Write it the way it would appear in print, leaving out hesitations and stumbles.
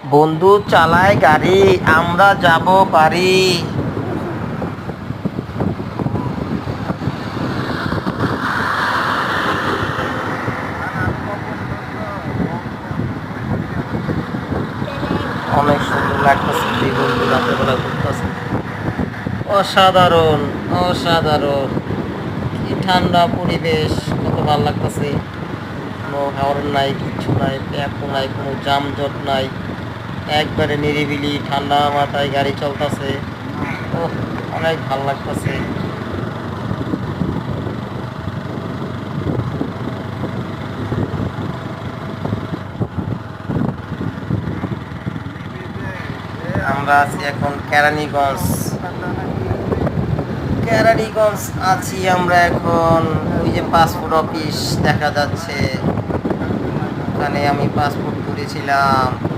বন্ধু চালায় গাড়ি, আমরা যাব পারি। অনেক সুন্দর লাগতেছে দুই বন্ধু রাতের বেলা ঘুরতেছে। অসাধারণ, অসাধারণ। কি ঠান্ডা পরিবেশ, কত ভালো লাগতেছে। কোনো হর্ন নাই, কিচ্ছু নাই, প্যাকও নাই, কোনো যানজট নাই। একবারে নিরিবিলি ঠান্ডা মাথায় গাড়ি চলতেছে। ও, অনেক ভালো লাগতেছে। আমরা আছি এখন কেরানীগঞ্জ। কেরানীগঞ্জ আছি আমরা এখন। ওই যে পাসপোর্ট অফিস দেখা যাচ্ছে, ওখানে আমি পাসপোর্ট করেছিলাম।